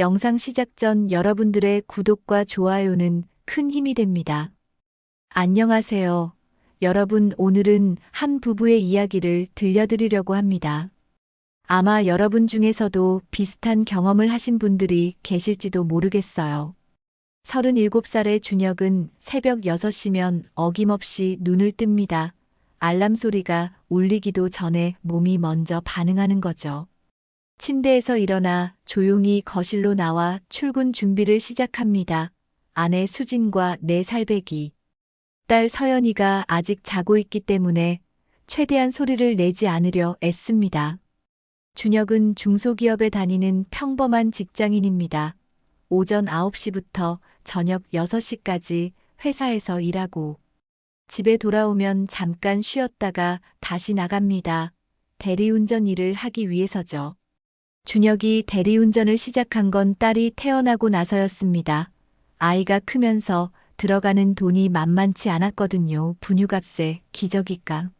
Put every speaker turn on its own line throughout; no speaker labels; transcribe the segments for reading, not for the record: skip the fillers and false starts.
영상 시작 전 여러분들의 구독과 좋아요는 큰 힘이 됩니다. 안녕하세요. 여러분, 오늘은 한 부부의 이야기를 들려드리려고 합니다. 아마 여러분 중에서도 비슷한 경험을 하신 분들이 계실지도 모르겠어요. 37살의 준혁은 새벽 6시면 어김없이 눈을 뜹니다. 알람 소리가 울리기도 전에 몸이 먼저 반응하는 거죠. 침대에서 일어나 조용히 거실로 나와 출근 준비를 시작합니다. 아내 수진과 4살배기. 딸 서연이가 아직 자고 있기 때문에 최대한 소리를 내지 않으려 애씁니다. 준혁은 중소기업에 다니는 평범한 직장인입니다. 오전 9시부터 저녁 6시까지 회사에서 일하고 집에 돌아오면 잠깐 쉬었다가 다시 나갑니다. 대리운전 일을 하기 위해서죠. 준혁이 대리운전을 시작한 건 딸이 태어나고 나서였습니다. 아이가 크면서 들어가는 돈이 만만치 않았거든요. 분유값에 기저귀값.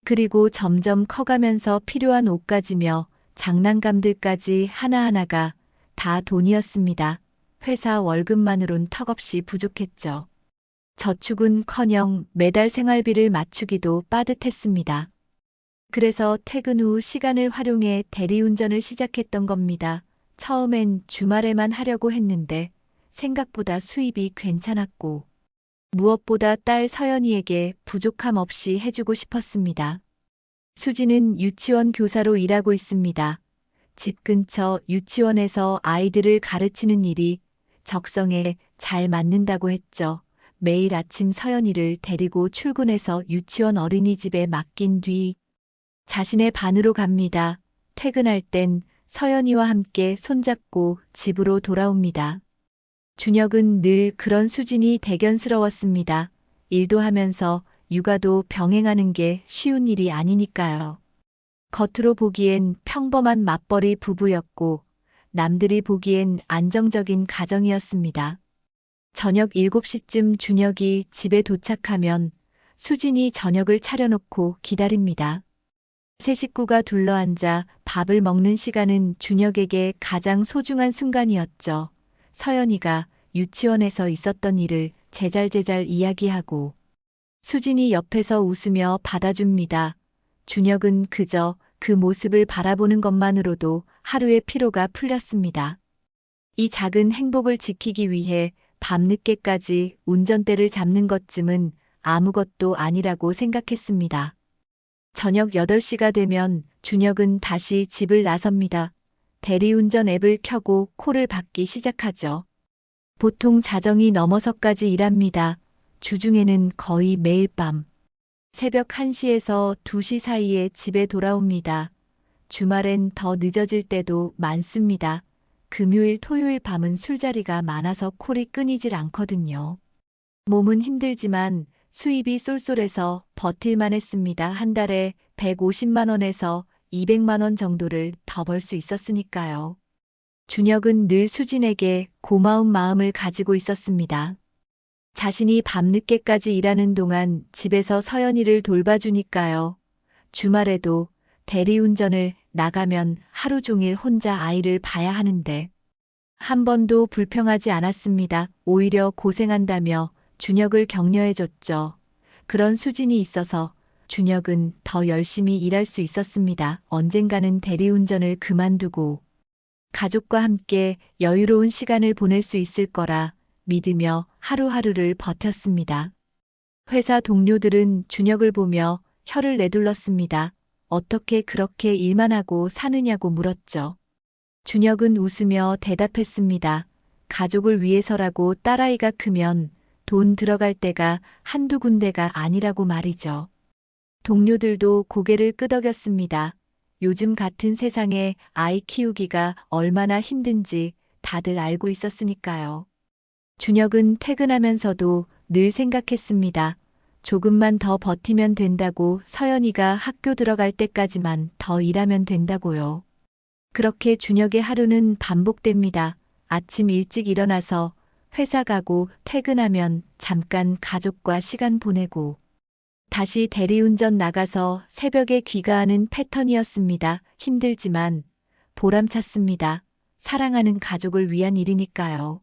그리고 점점 커가면서 필요한 옷가지며 장난감들까지 하나하나가 다 돈이었습니다. 회사 월급만으론 턱없이 부족했죠. 저축은커녕 매달 생활비를 맞추기도 빠듯했습니다. 그래서 퇴근 후 시간을 활용해 대리운전을 시작했던 겁니다. 처음엔 주말에만 하려고 했는데 생각보다 수입이 괜찮았고 무엇보다 딸 서연이에게 부족함 없이 해주고 싶었습니다. 수지는 유치원 교사로 일하고 있습니다. 집 근처 유치원에서 아이들을 가르치는 일이 적성에 잘 맞는다고 했죠. 매일 아침 서연이를 데리고 출근해서 유치원 어린이집에 맡긴 뒤 자신의 반으로 갑니다. 퇴근할 땐 서연이와 함께 손잡고 집으로 돌아옵니다. 준혁은 늘 그런 수진이 대견스러웠습니다. 일도 하면서 육아도 병행하는 게 쉬운 일이 아니니까요. 겉으로 보기엔 평범한 맞벌이 부부였고 남들이 보기엔 안정적인 가정이었습니다. 저녁 7시쯤 준혁이 집에 도착하면 수진이 저녁을 차려놓고 기다립니다. 세 식구가 둘러앉아 밥을 먹는 시간은 준혁에게 가장 소중한 순간이었죠. 서연이가 유치원에서 있었던 일을 제잘제잘 이야기하고 수진이 옆에서 웃으며 받아줍니다. 준혁은 그저 그 모습을 바라보는 것만으로도 하루의 피로가 풀렸습니다. 이 작은 행복을 지키기 위해 밤늦게까지 운전대를 잡는 것쯤은 아무것도 아니라고 생각했습니다. 저녁 8시가 되면 준혁은 다시 집을 나섭니다. 대리운전 앱을 켜고 콜을 받기 시작하죠. 보통 자정이 넘어서까지 일합니다. 주중에는 거의 매일 밤. 새벽 1시에서 2시 사이에 집에 돌아옵니다. 주말엔 더 늦어질 때도 많습니다. 금요일, 토요일 밤은 술자리가 많아서 콜이 끊이질 않거든요. 몸은 힘들지만 수입이 쏠쏠해서 버틸만 했습니다. 한 달에 150만 원에서 200만 원 정도를 더 벌 수 있었으니까요. 준혁은 늘 수진에게 고마운 마음을 가지고 있었습니다. 자신이 밤늦게까지 일하는 동안 집에서 서연이를 돌봐주니까요. 주말에도 대리운전을 나가면 하루 종일 혼자 아이를 봐야 하는데 한 번도 불평하지 않았습니다. 오히려 고생한다며 준혁을 격려해줬죠. 그런 수진이 있어서 준혁은 더 열심히 일할 수 있었습니다. 언젠가는 대리운전을 그만두고 가족과 함께 여유로운 시간을 보낼 수 있을 거라 믿으며 하루하루를 버텼습니다. 회사 동료들은 준혁을 보며 혀를 내둘렀습니다. 어떻게 그렇게 일만 하고 사느냐고 물었죠. 준혁은 웃으며 대답했습니다. 가족을 위해서라고 딸아이가 크면 돈 들어갈 때가 한두 군데가 아니라고 말이죠. 동료들도 고개를 끄덕였습니다. 요즘 같은 세상에 아이 키우기가 얼마나 힘든지 다들 알고 있었으니까요. 준혁은 퇴근하면서도 늘 생각했습니다. 조금만 더 버티면 된다고, 서연이가 학교 들어갈 때까지만 더 일하면 된다고요. 그렇게 준혁의 하루는 반복됩니다. 아침 일찍 일어나서 회사 가고 퇴근하면 잠깐 가족과 시간 보내고 다시 대리운전 나가서 새벽에 귀가하는 패턴이었습니다. 힘들지만 보람찼습니다. 사랑하는 가족을 위한 일이니까요.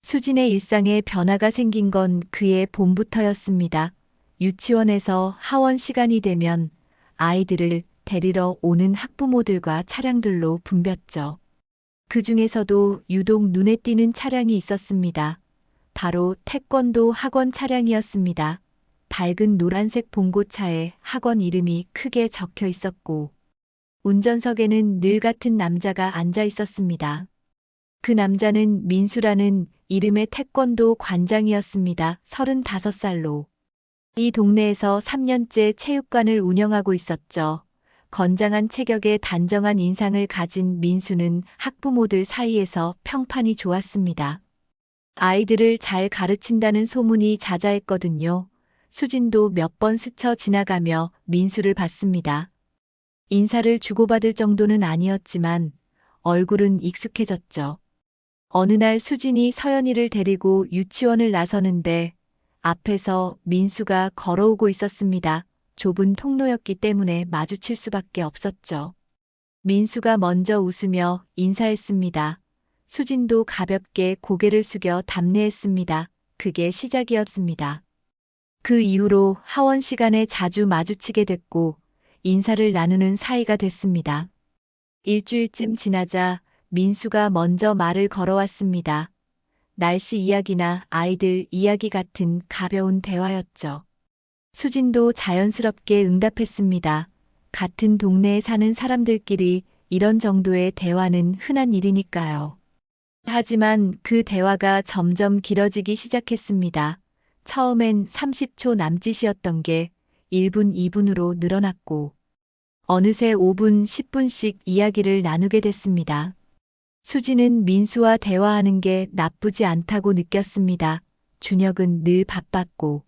수진의 일상에 변화가 생긴 건 그의 봄부터였습니다. 유치원에서 하원 시간이 되면 아이들을 데리러 오는 학부모들과 차량들로 붐볐죠. 그 중에서도 유독 눈에 띄는 차량이 있었습니다. 바로 태권도 학원 차량이었습니다. 밝은 노란색 봉고차에 학원 이름이 크게 적혀 있었고, 운전석에는 늘 같은 남자가 앉아 있었습니다. 그 남자는 민수라는 이름의 태권도 관장이었습니다. 35살로. 이 동네에서 3년째 체육관을 운영하고 있었죠. 건장한 체격에 단정한 인상을 가진 민수는 학부모들 사이에서 평판이 좋았습니다. 아이들을 잘 가르친다는 소문이 자자했거든요. 수진도 몇 번 스쳐 지나가며 민수를 봤습니다. 인사를 주고받을 정도는 아니었지만 얼굴은 익숙해졌죠. 어느 날 수진이 서연이를 데리고 유치원을 나서는데 앞에서 민수가 걸어오고 있었습니다. 좁은 통로였기 때문에 마주칠 수밖에 없었죠. 민수가 먼저 웃으며 인사했습니다. 수진도 가볍게 고개를 숙여 답례했습니다. 그게 시작이었습니다. 그 이후로 하원 시간에 자주 마주치게 됐고 인사를 나누는 사이가 됐습니다. 일주일쯤 지나자 민수가 먼저 말을 걸어왔습니다. 날씨 이야기나 아이들 이야기 같은 가벼운 대화였죠. 수진도 자연스럽게 응답했습니다. 같은 동네에 사는 사람들끼리 이런 정도의 대화는 흔한 일이니까요. 하지만 그 대화가 점점 길어지기 시작했습니다. 처음엔 30초 남짓이었던 게 1분, 2분으로 늘어났고 어느새 5분, 10분씩 이야기를 나누게 됐습니다. 수지는 민수와 대화하는 게 나쁘지 않다고 느꼈습니다. 준혁은 늘 바빴고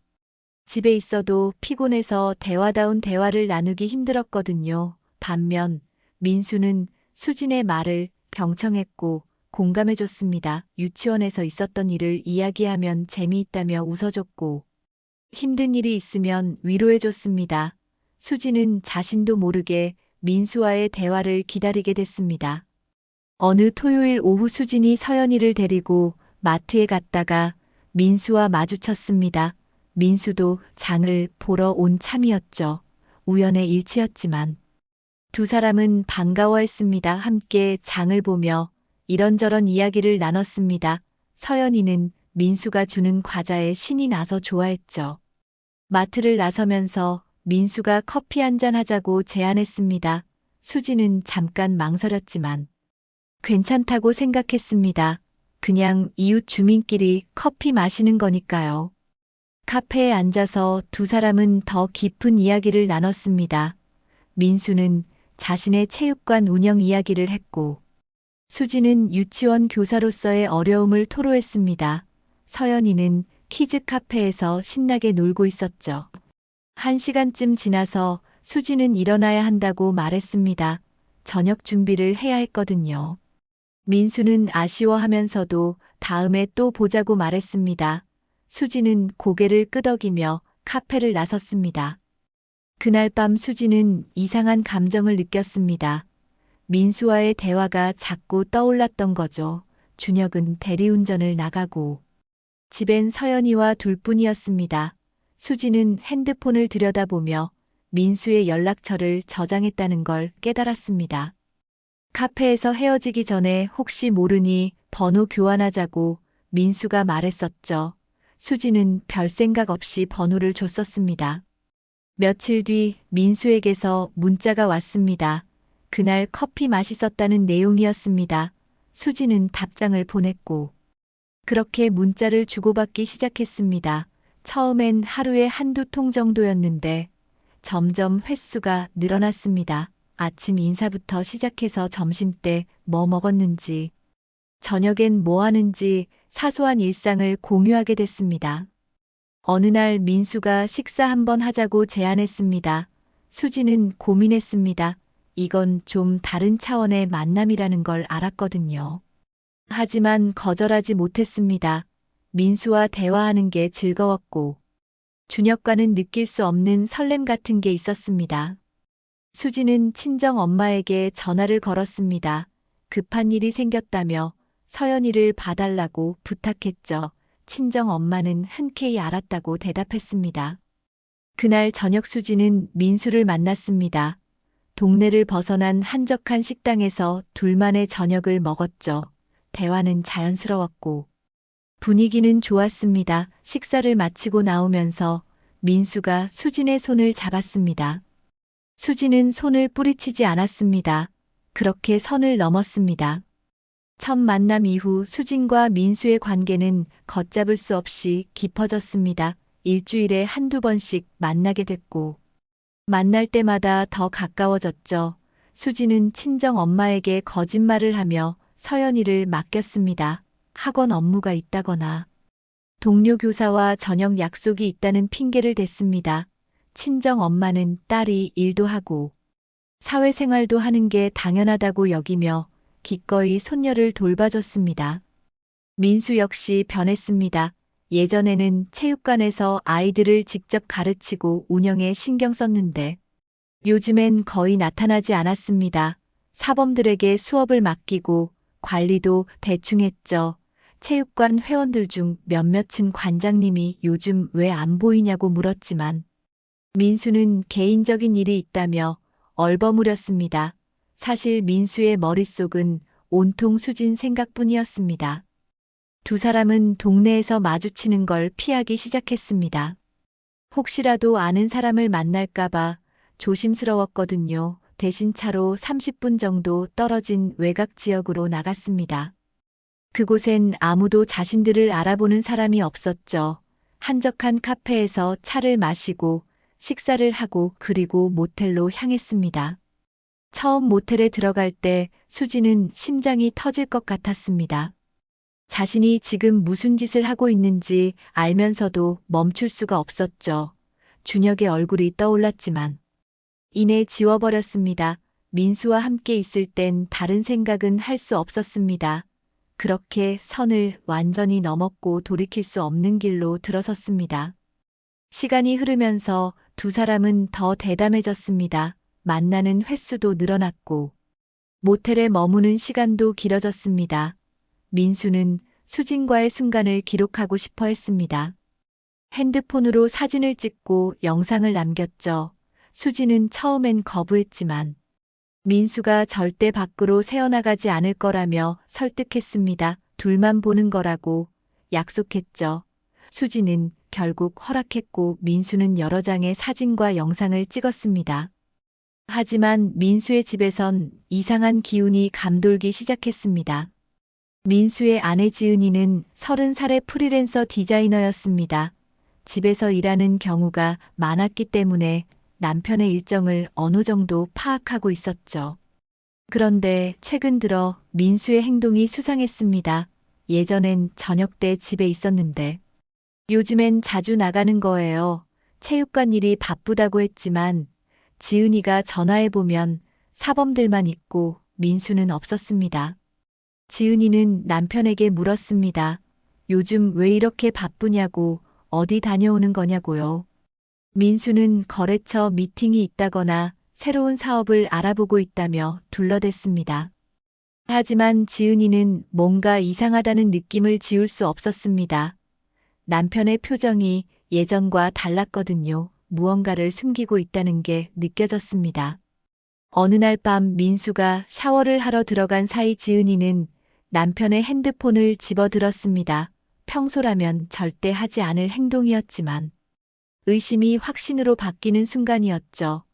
집에 있어도 피곤해서 대화다운 대화를 나누기 힘들었거든요. 반면 민수는 수진의 말을 경청했고 공감해줬습니다. 유치원에서 있었던 일을 이야기하면 재미있다며 웃어줬고 힘든 일이 있으면 위로해줬습니다. 수진은 자신도 모르게 민수와의 대화를 기다리게 됐습니다. 어느 토요일 오후 수진이 서연이를 데리고 마트에 갔다가 민수와 마주쳤습니다. 민수도 장을 보러 온 참이었죠. 우연의 일치였지만 두 사람은 반가워했습니다. 함께 장을 보며 이런저런 이야기를 나눴습니다. 서연이는 민수가 주는 과자에 신이 나서 좋아했죠. 마트를 나서면서 민수가 커피 한잔 하자고 제안했습니다. 수지는 잠깐 망설였지만 괜찮다고 생각했습니다. 그냥 이웃 주민끼리 커피 마시는 거니까요. 카페에 앉아서 두 사람은 더 깊은 이야기를 나눴습니다. 민수는 자신의 체육관 운영 이야기를 했고 수지는 유치원 교사로서의 어려움을 토로했습니다. 서연이는 키즈 카페에서 신나게 놀고 있었죠. 1시간쯤 지나서 수지는 일어나야 한다고 말했습니다. 저녁 준비를 해야 했거든요. 민수는 아쉬워하면서도 다음에 또 보자고 말했습니다. 수지는 고개를 끄덕이며 카페를 나섰습니다. 그날 밤 수지는 이상한 감정을 느꼈습니다. 민수와의 대화가 자꾸 떠올랐던 거죠. 준혁은 대리운전을 나가고 집엔 서연이와 둘뿐이었습니다. 수지는 핸드폰을 들여다보며 민수의 연락처를 저장했다는 걸 깨달았습니다. 카페에서 헤어지기 전에 혹시 모르니 번호 교환하자고 민수가 말했었죠. 수지는 별 생각 없이 번호를 줬었습니다. 며칠 뒤 민수에게서 문자가 왔습니다. 그날 커피 맛있었다는 내용이었습니다. 수지는 답장을 보냈고 그렇게 문자를 주고받기 시작했습니다. 처음엔 하루에 한두 통 정도였는데 점점 횟수가 늘어났습니다. 아침 인사부터 시작해서 점심때 뭐 먹었는지, 저녁엔 뭐 하는지 사소한 일상을 공유하게 됐습니다. 어느 날 민수가 식사 한번 하자고 제안했습니다. 수지는 고민했습니다. 이건 좀 다른 차원의 만남이라는 걸 알았거든요. 하지만 거절하지 못했습니다. 민수와 대화하는 게 즐거웠고 준혁과는 느낄 수 없는 설렘 같은 게 있었습니다. 수지는 친정 엄마에게 전화를 걸었습니다. 급한 일이 생겼다며 서연이를 봐달라고 부탁했죠. 친정 엄마는 흔쾌히 알았다고 대답했습니다. 그날 저녁 수지는 민수를 만났습니다. 동네를 벗어난 한적한 식당에서 둘만의 저녁을 먹었죠. 대화는 자연스러웠고 분위기는 좋았습니다. 식사를 마치고 나오면서 민수가 수진의 손을 잡았습니다. 수진은 손을 뿌리치지 않았습니다. 그렇게 선을 넘었습니다. 첫 만남 이후 수진과 민수의 관계는 걷잡을 수 없이 깊어졌습니다. 일주일에 한두 번씩 만나게 됐고, 만날 때마다 더 가까워졌죠. 수진은 친정 엄마에게 거짓말을 하며 서연이를 맡겼습니다. 학원 업무가 있다거나, 동료 교사와 저녁 약속이 있다는 핑계를 댔습니다. 친정 엄마는 딸이 일도 하고, 사회생활도 하는 게 당연하다고 여기며 기꺼이 손녀를 돌봐줬습니다. 민수 역시 변했습니다. 예전에는 체육관에서 아이들을 직접 가르치고 운영에 신경 썼는데 요즘엔 거의 나타나지 않았습니다. 사범들에게 수업을 맡기고 관리도 대충 했죠. 체육관 회원들 중 몇몇은 관장님이 요즘 왜 안 보이냐고 물었지만 민수는 개인적인 일이 있다며 얼버무렸습니다. 사실 민수의 머릿속은 온통 수진 생각뿐이었습니다. 두 사람은 동네에서 마주치는 걸 피하기 시작했습니다. 혹시라도 아는 사람을 만날까봐 조심스러웠거든요. 대신 차로 30분 정도 떨어진 외곽 지역으로 나갔습니다. 그곳엔 아무도 자신들을 알아보는 사람이 없었죠. 한적한 카페에서 차를 마시고 식사를 하고 그리고 모텔로 향했습니다. 처음 모텔에 들어갈 때 수지는 심장이 터질 것 같았습니다. 자신이 지금 무슨 짓을 하고 있는지 알면서도 멈출 수가 없었죠. 준혁의 얼굴이 떠올랐지만 이내 지워버렸습니다. 민수와 함께 있을 땐 다른 생각은 할 수 없었습니다. 그렇게 선을 완전히 넘었고 돌이킬 수 없는 길로 들어섰습니다. 시간이 흐르면서 두 사람은 더 대담해졌습니다. 만나는 횟수도 늘어났고 모텔에 머무는 시간도 길어졌습니다. 민수는 수진과의 순간을 기록하고 싶어 했습니다. 핸드폰으로 사진을 찍고 영상을 남겼죠. 수진은 처음엔 거부했지만 민수가 절대 밖으로 새어나가지 않을 거라며 설득했습니다. 둘만 보는 거라고 약속했죠. 수진은 결국 허락했고 민수는 여러 장의 사진과 영상을 찍었습니다. 하지만 민수의 집에선 이상한 기운이 감돌기 시작했습니다. 민수의 아내 지은이는 30살의 프리랜서 디자이너였습니다. 집에서 일하는 경우가 많았기 때문에 남편의 일정을 어느 정도 파악하고 있었죠. 그런데 최근 들어 민수의 행동이 수상했습니다. 예전엔 저녁 때 집에 있었는데 요즘엔 자주 나가는 거예요. 체육관 일이 바쁘다고 했지만 지은이가 전화해보면 사범들만 있고 민수는 없었습니다. 지은이는 남편에게 물었습니다. 요즘 왜 이렇게 바쁘냐고, 어디 다녀오는 거냐고요. 민수는 거래처 미팅이 있다거나 새로운 사업을 알아보고 있다며 둘러댔습니다. 하지만 지은이는 뭔가 이상하다는 느낌을 지울 수 없었습니다. 남편의 표정이 예전과 달랐거든요. 무언가를 숨기고 있다는 게 느껴졌습니다. 어느 날 밤 민수가 샤워를 하러 들어간 사이 지은이는 남편의 핸드폰을 집어들었습니다. 평소라면 절대 하지 않을 행동이었지만 의심이 확신으로 바뀌는 순간이었죠.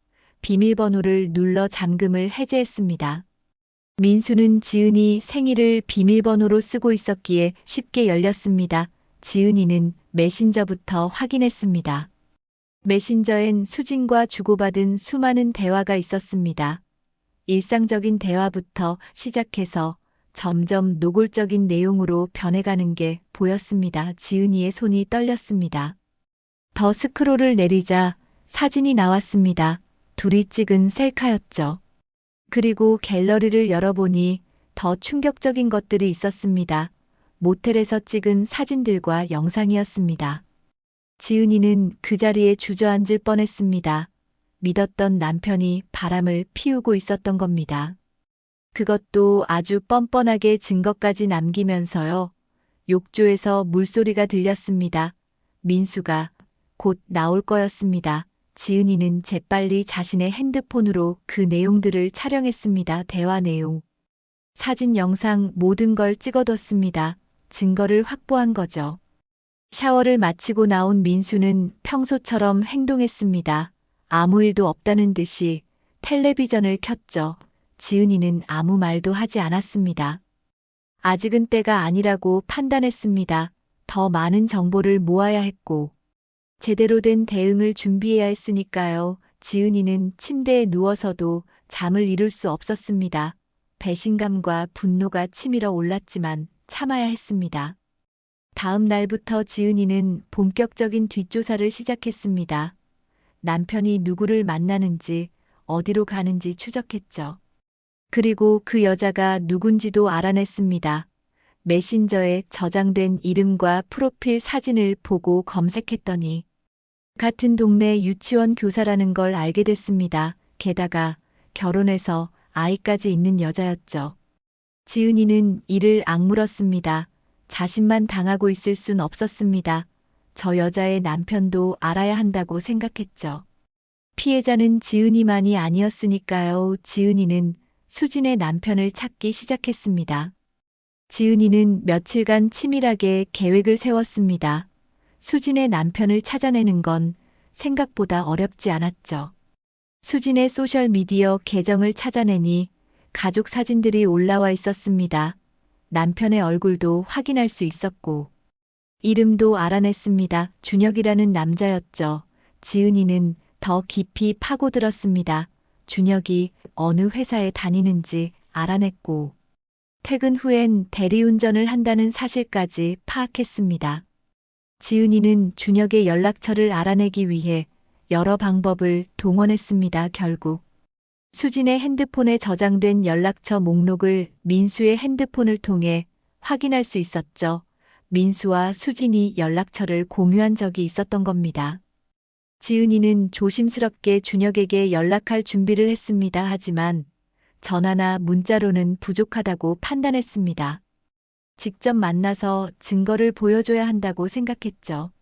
비밀번호를 눌러 잠금을 해제했습니다. 민수는 지은이 생일을 비밀번호로 쓰고 있었기에 쉽게 열렸습니다. 지은이는 메신저부터 확인했습니다. 메신저엔 수진과 주고받은 수많은 대화가 있었습니다. 일상적인 대화부터 시작해서 점점 노골적인 내용으로 변해가는 게 보였습니다. 지은이의 손이 떨렸습니다. 더 스크롤을 내리자 사진이 나왔습니다. 둘이 찍은 셀카였죠. 그리고 갤러리를 열어보니 더 충격적인 것들이 있었습니다. 모텔에서 찍은 사진들과 영상이었습니다. 지은이는 그 자리에 주저앉을 뻔했습니다. 믿었던 남편이 바람을 피우고 있었던 겁니다. 그것도 아주 뻔뻔하게 증거까지 남기면서요. 욕조에서 물소리가 들렸습니다. 민수가 곧 나올 거였습니다. 지은이는 재빨리 자신의 핸드폰으로 그 내용들을 촬영했습니다. 대화 내용, 사진, 영상 모든 걸 찍어뒀습니다. 증거를 확보한 거죠. 샤워를 마치고 나온 민수는 평소처럼 행동했습니다. 아무 일도 없다는 듯이 텔레비전을 켰죠. 지은이는 아무 말도 하지 않았습니다. 아직은 때가 아니라고 판단했습니다. 더 많은 정보를 모아야 했고 제대로 된 대응을 준비해야 했으니까요. 지은이는 침대에 누워서도 잠을 이룰 수 없었습니다. 배신감과 분노가 치밀어 올랐지만 참아야 했습니다. 다음 날부터 지은이는 본격적인 뒷조사를 시작했습니다. 남편이 누구를 만나는지, 어디로 가는지 추적했죠. 그리고 그 여자가 누군지도 알아냈습니다. 메신저에 저장된 이름과 프로필 사진을 보고 검색했더니 같은 동네 유치원 교사라는 걸 알게 됐습니다. 게다가 결혼해서 아이까지 있는 여자였죠. 지은이는 이를 악물었습니다. 자신만 당하고 있을 순 없었습니다. 저 여자의 남편도 알아야 한다고 생각했죠. 피해자는 지은이만이 아니었으니까요. 지은이는 수진의 남편을 찾기 시작했습니다. 지은이는 며칠간 치밀하게 계획을 세웠습니다. 수진의 남편을 찾아내는 건 생각보다 어렵지 않았죠. 수진의 소셜미디어 계정을 찾아내니 가족 사진들이 올라와 있었습니다. 남편의 얼굴도 확인할 수 있었고 이름도 알아냈습니다. 준혁이라는 남자였죠. 지은이는 더 깊이 파고들었습니다. 준혁이 어느 회사에 다니는지 알아냈고 퇴근 후엔 대리운전을 한다는 사실까지 파악했습니다. 지은이는 준혁의 연락처를 알아내기 위해 여러 방법을 동원했습니다. 결국 수진의 핸드폰에 저장된 연락처 목록을 민수의 핸드폰을 통해 확인할 수 있었죠. 민수와 수진이 연락처를 공유한 적이 있었던 겁니다. 지은이는 조심스럽게 준혁에게 연락할 준비를 했습니다. 하지만 전화나 문자로는 부족하다고 판단했습니다. 직접 만나서 증거를 보여줘야 한다고 생각했죠.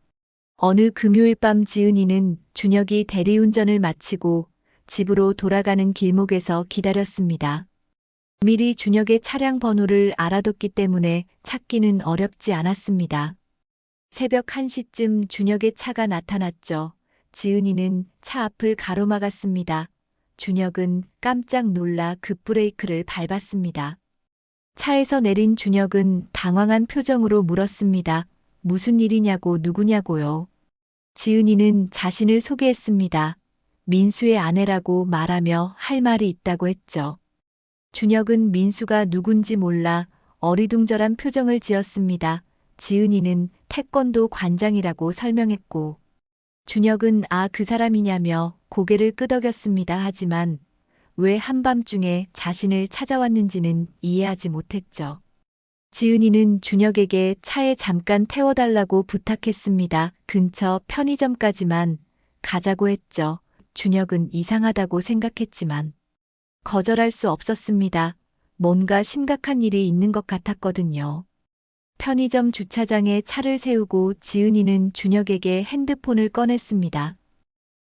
어느 금요일 밤 지은이는 준혁이 대리운전을 마치고 집으로 돌아가는 길목에서 기다렸습니다. 미리 준혁의 차량 번호를 알아뒀기 때문에 찾기는 어렵지 않았습니다. 새벽 1시쯤 준혁의 차가 나타났죠. 지은이는 차 앞을 가로막았습니다. 준혁은 깜짝 놀라 급브레이크를 밟았습니다. 차에서 내린 준혁은 당황한 표정으로 물었습니다. 무슨 일이냐고, 누구냐고요. 지은이는 자신을 소개했습니다. 민수의 아내라고 말하며 할 말이 있다고 했죠. 준혁은 민수가 누군지 몰라 어리둥절한 표정을 지었습니다. 지은이는 태권도 관장이라고 설명했고 준혁은 그 사람이냐며 고개를 끄덕였습니다. 하지만 왜 한밤중에 자신을 찾아왔는지는 이해하지 못했죠. 지은이는 준혁에게 차에 잠깐 태워달라고 부탁했습니다. 근처 편의점까지만 가자고 했죠. 준혁은 이상하다고 생각했지만 거절할 수 없었습니다. 뭔가 심각한 일이 있는 것 같았거든요. 편의점 주차장에 차를 세우고 지은이는 준혁에게 핸드폰을 꺼냈습니다.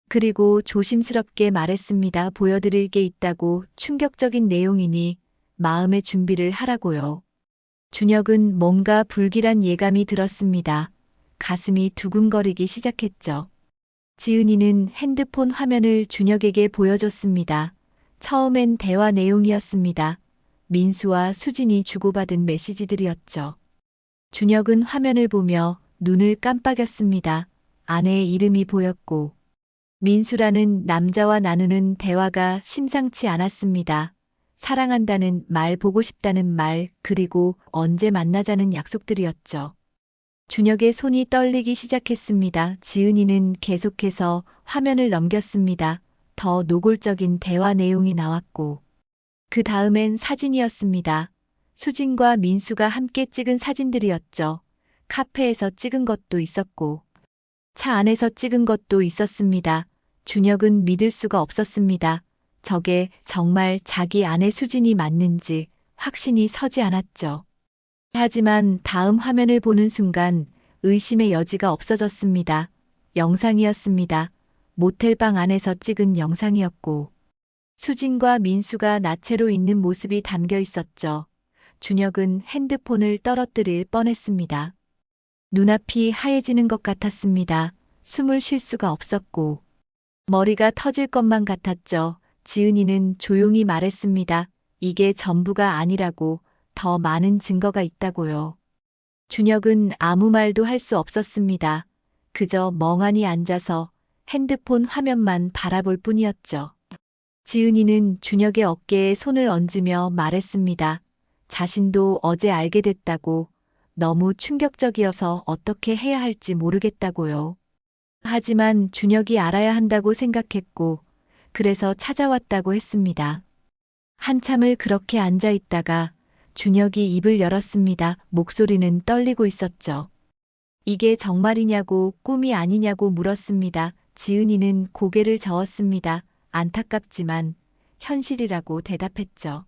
그리고 조심스럽게 말했습니다. 보여드릴 게 있다고. 충격적인 내용이니 마음의 준비를 하라고요. 준혁은 뭔가 불길한 예감이 들었습니다. 가슴이 두근거리기 시작했죠. 지은이는 핸드폰 화면을 준혁에게 보여줬습니다. 처음엔 대화 내용이었습니다. 민수와 수진이 주고받은 메시지들이었죠. 준혁은 화면을 보며 눈을 깜빡였습니다. 아내의 이름이 보였고 민수라는 남자와 나누는 대화가 심상치 않았습니다. 사랑한다는 말, 보고 싶다는 말, 그리고 언제 만나자는 약속들이었죠. 준혁의 손이 떨리기 시작했습니다. 지은이는 계속해서 화면을 넘겼습니다. 더 노골적인 대화 내용이 나왔고 그 다음엔 사진이었습니다. 수진과 민수가 함께 찍은 사진들이었죠. 카페에서 찍은 것도 있었고 차 안에서 찍은 것도 있었습니다. 준혁은 믿을 수가 없었습니다. 저게 정말 자기 아내 수진이 맞는지 확신이 서지 않았죠. 하지만 다음 화면을 보는 순간 의심의 여지가 없어졌습니다. 영상이었습니다. 모텔방 안에서 찍은 영상이었고 수진과 민수가 나체로 있는 모습이 담겨 있었죠. 준혁은 핸드폰을 떨어뜨릴 뻔했습니다. 눈앞이 하얘지는 것 같았습니다. 숨을 쉴 수가 없었고 머리가 터질 것만 같았죠. 지은이는 조용히 말했습니다. 이게 전부가 아니라고, 더 많은 증거가 있다고요. 준혁은 아무 말도 할 수 없었습니다. 그저 멍하니 앉아서 핸드폰 화면만 바라볼 뿐이었죠. 지은이는 준혁의 어깨에 손을 얹으며 말했습니다. 자신도 어제 알게 됐다고, 너무 충격적이어서 어떻게 해야 할지 모르겠다고요. 하지만 준혁이 알아야 한다고 생각했고, 그래서 찾아왔다고 했습니다. 한참을 그렇게 앉아 있다가 준혁이 입을 열었습니다. 목소리는 떨리고 있었죠. 이게 정말이냐고 꿈이 아니냐고 물었습니다. 지은이는 고개를 저었습니다. 안타깝지만 현실이라고 대답했죠.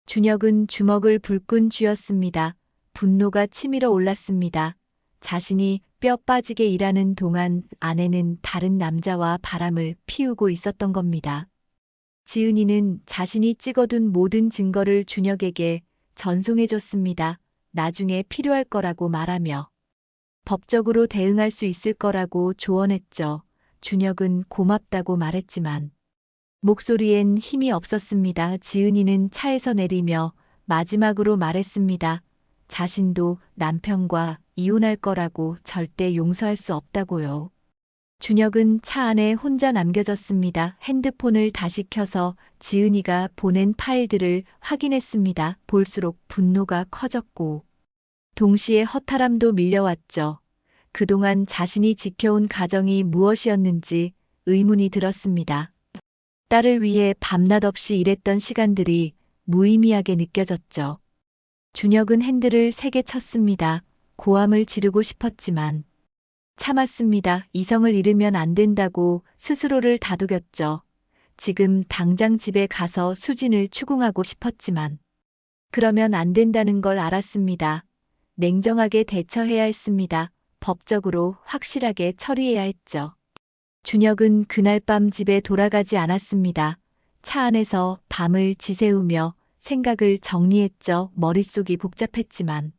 준혁은 주먹을 불끈 쥐었습니다. 분노가 치밀어 올랐습니다. 자신이 뼈 빠지게 일하는 동안 아내는 다른 남자와 바람을 피우고 있었던 겁니다. 지은이는 자신이 찍어둔 모든 증거를 준혁에게 전송해줬습니다. 나중에 필요할 거라고 말하며 법적으로 대응할 수 있을 거라고 조언했죠. 준혁은 고맙다고 말했지만 목소리엔 힘이 없었습니다. 지은이는 차에서 내리며 마지막으로 말했습니다. 자신도 남편과 이혼할 거라고 절대 용서할 수 없다고요. 준혁은 차 안에 혼자 남겨졌습니다. 핸드폰을 다시 켜서 지은이가 보낸 파일들을 확인했습니다. 볼수록 분노가 커졌고 동시에 허탈함도 밀려왔죠. 그동안 자신이 지켜온 가정이 무엇이었는지 의문이 들었습니다. 딸을 위해 밤낮 없이 일했던 시간들이 무의미하게 느껴졌죠. 준혁은 핸들을 세게 쳤습니다. 고함을 지르고 싶었지만 참았습니다. 이성을 잃으면 안 된다고 스스로를 다독였죠. 지금 당장 집에 가서 수진을 추궁하고 싶었지만 그러면 안 된다는 걸 알았습니다. 냉정하게 대처해야 했습니다. 법적으로 확실하게 처리해야 했죠. 준혁은 그날 밤 집에 돌아가지 않았습니다. 차 안에서 밤을 지새우며 생각을 정리했죠. 머릿속이 복잡했지만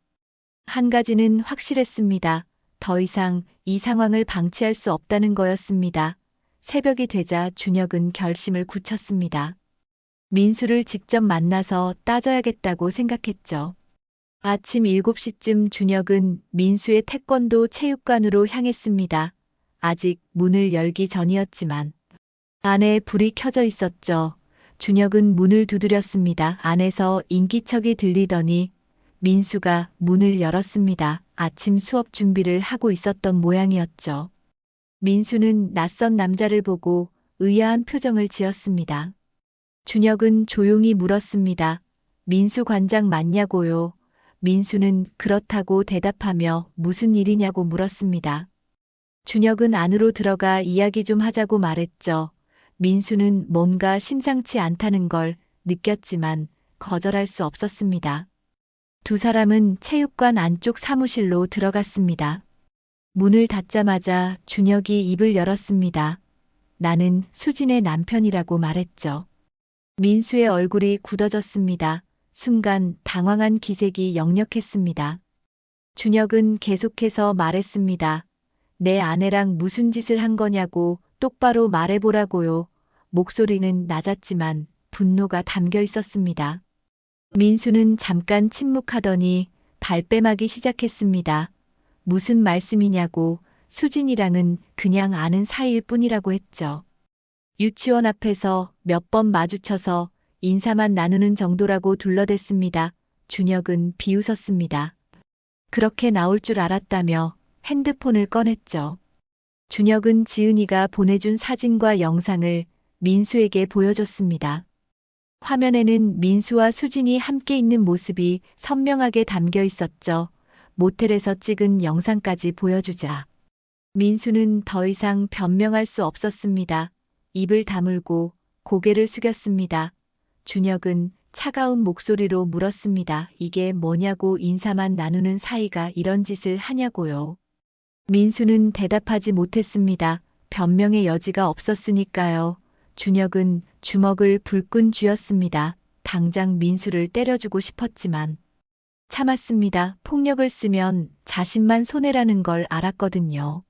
한 가지는 확실했습니다. 더 이상 이 상황을 방치할 수 없다는 거였습니다. 새벽이 되자 준혁은 결심을 굳혔습니다. 민수를 직접 만나서 따져야겠다고 생각했죠. 아침 7시쯤 준혁은 민수의 태권도 체육관으로 향했습니다. 아직 문을 열기 전이었지만 안에 불이 켜져 있었죠. 준혁은 문을 두드렸습니다. 안에서 인기척이 들리더니 민수가 문을 열었습니다. 아침 수업 준비를 하고 있었던 모양이었죠. 민수는 낯선 남자를 보고 의아한 표정을 지었습니다. 준혁은 조용히 물었습니다. 민수 관장 맞냐고요? 민수는 그렇다고 대답하며 무슨 일이냐고 물었습니다. 준혁은 안으로 들어가 이야기 좀 하자고 말했죠. 민수는 뭔가 심상치 않다는 걸 느꼈지만 거절할 수 없었습니다. 두 사람은 체육관 안쪽 사무실로 들어갔습니다. 문을 닫자마자 준혁이 입을 열었습니다. 나는 수진의 남편이라고 말했죠. 민수의 얼굴이 굳어졌습니다. 순간 당황한 기색이 역력했습니다. 준혁은 계속해서 말했습니다. 내 아내랑 무슨 짓을 한 거냐고 똑바로 말해보라고요. 목소리는 낮았지만 분노가 담겨 있었습니다. 민수는 잠깐 침묵하더니 발뺌하기 시작했습니다. 무슨 말씀이냐고 수진이랑은 그냥 아는 사이일 뿐이라고 했죠. 유치원 앞에서 몇 번 마주쳐서 인사만 나누는 정도라고 둘러댔습니다. 준혁은 비웃었습니다. 그렇게 나올 줄 알았다며 핸드폰을 꺼냈죠. 준혁은 지은이가 보내준 사진과 영상을 민수에게 보여줬습니다. 화면에는 민수와 수진이 함께 있는 모습이 선명하게 담겨 있었죠. 모텔에서 찍은 영상까지 보여주자 민수는 더 이상 변명할 수 없었습니다. 입을 다물고 고개를 숙였습니다. 준혁은 차가운 목소리로 물었습니다. 이게 뭐냐고. 인사만 나누는 사이가 이런 짓을 하냐고요. 민수는 대답하지 못했습니다. 변명의 여지가 없었으니까요. 준혁은 주먹을 불끈 쥐었습니다. 당장 민수를 때려주고 싶었지만 참았습니다. 폭력을 쓰면 자신만 손해라는 걸 알았거든요.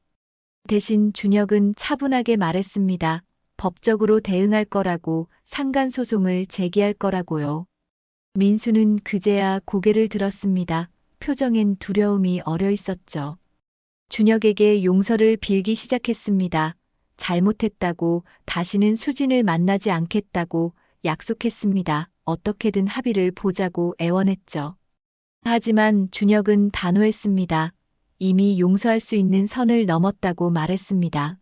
대신 준혁은 차분하게 말했습니다. 법적으로 대응할 거라고, 상간소송을 제기할 거라고요. 민수는 그제야 고개를 들었습니다. 표정엔 두려움이 어려 있었죠. 준혁에게 용서를 빌기 시작했습니다. 잘못했다고, 다시는 수진을 만나지 않겠다고 약속했습니다. 어떻게든 합의를 보자고 애원했죠. 하지만 준혁은 단호했습니다. 이미 용서할 수 있는 선을 넘었다고 말했습니다.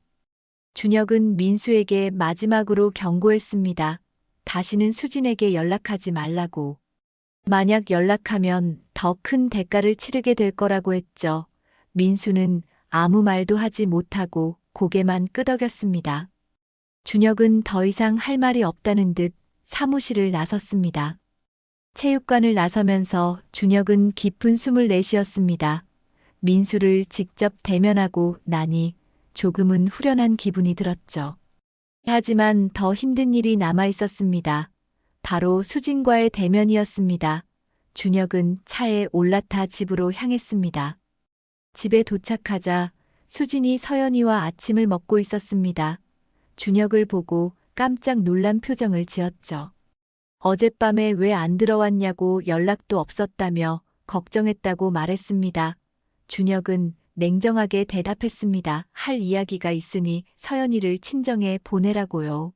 준혁은 민수에게 마지막으로 경고했습니다. 다시는 수진에게 연락하지 말라고. 만약 연락하면 더 큰 대가를 치르게 될 거라고 했죠. 민수는 아무 말도 하지 못하고 고개만 끄덕였습니다. 준혁은 더 이상 할 말이 없다는 듯 사무실을 나섰습니다. 체육관을 나서면서 준혁은 깊은 숨을 내쉬었습니다. 민수를 직접 대면하고 나니 조금은 후련한 기분이 들었죠. 하지만 더 힘든 일이 남아 있었습니다. 바로 수진과의 대면이었습니다. 준혁은 차에 올라타 집으로 향했습니다. 집에 도착하자 수진이 서연이와 아침을 먹고 있었습니다. 준혁을 보고 깜짝 놀란 표정을 지었죠. 어젯밤에 왜 안 들어왔냐고 연락도 없었다며 걱정했다고 말했습니다. 준혁은 냉정하게 대답했습니다. 할 이야기가 있으니 서연이를 친정에 보내라고요.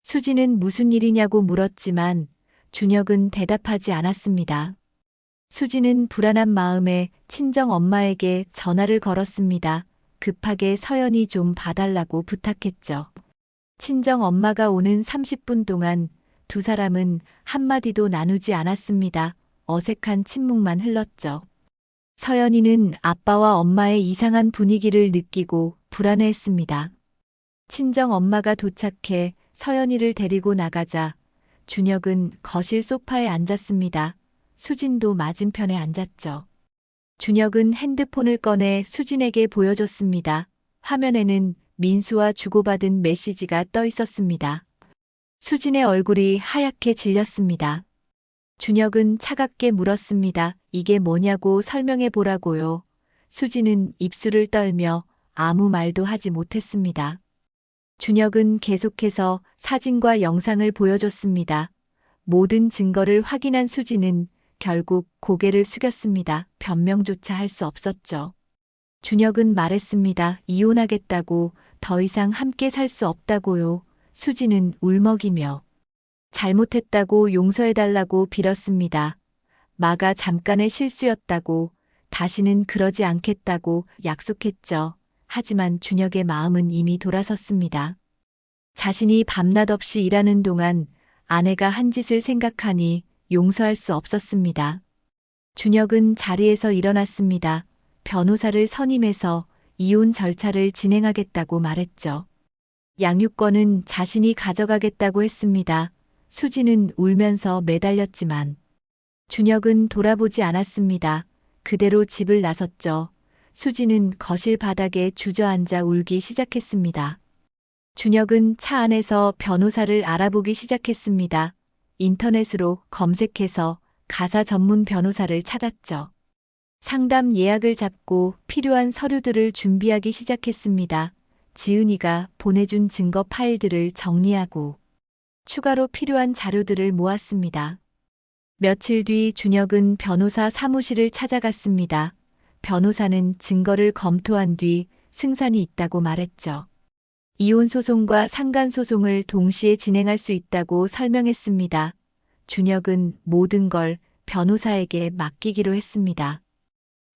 수진은 무슨 일이냐고 물었지만 준혁은 대답하지 않았습니다. 수진은 불안한 마음에 친정 엄마에게 전화를 걸었습니다. 급하게 서연이 좀 봐달라고 부탁했죠. 친정 엄마가 오는 30분 동안 두 사람은 한마디도 나누지 않았습니다. 어색한 침묵만 흘렀죠. 서연이는 아빠와 엄마의 이상한 분위기를 느끼고 불안해했습니다. 친정 엄마가 도착해 서연이를 데리고 나가자 준혁은 거실 소파에 앉았습니다. 수진도 맞은편에 앉았죠. 준혁은 핸드폰을 꺼내 수진에게 보여줬습니다. 화면에는 민수와 주고받은 메시지가 떠 있었습니다. 수진의 얼굴이 하얗게 질렸습니다. 준혁은 차갑게 물었습니다. 이게 뭐냐고 설명해 보라고요. 수진은 입술을 떨며 아무 말도 하지 못했습니다. 준혁은 계속해서 사진과 영상을 보여줬습니다. 모든 증거를 확인한 수진은 결국 고개를 숙였습니다. 변명조차 할 수 없었죠. 준혁은 말했습니다. 이혼하겠다고, 더 이상 함께 살 수 없다고요. 수진은 울먹이며 잘못했다고 용서해달라고 빌었습니다. 마가 잠깐의 실수였다고, 다시는 그러지 않겠다고 약속했죠. 하지만 준혁의 마음은 이미 돌아섰습니다. 자신이 밤낮 없이 일하는 동안 아내가 한 짓을 생각하니 용서할 수 없었습니다. 준혁은 자리에서 일어났습니다. 변호사를 선임해서 이혼 절차를 진행하겠다고 말했죠. 양육권은 자신이 가져가겠다고 했습니다. 수지는 울면서 매달렸지만 준혁은 돌아보지 않았습니다. 그대로 집을 나섰죠. 수지는 거실 바닥에 주저앉아 울기 시작했습니다. 준혁은 차 안에서 변호사를 알아보기 시작했습니다. 인터넷으로 검색해서 가사 전문 변호사를 찾았죠. 상담 예약을 잡고 필요한 서류들을 준비하기 시작했습니다. 지은이가 보내준 증거 파일들을 정리하고 추가로 필요한 자료들을 모았습니다. 며칠 뒤 준혁은 변호사 사무실을 찾아갔습니다. 변호사는 증거를 검토한 뒤 승산이 있다고 말했죠. 이혼 소송과 상간 소송을 동시에 진행할 수 있다고 설명했습니다. 준혁은 모든 걸 변호사에게 맡기기로 했습니다.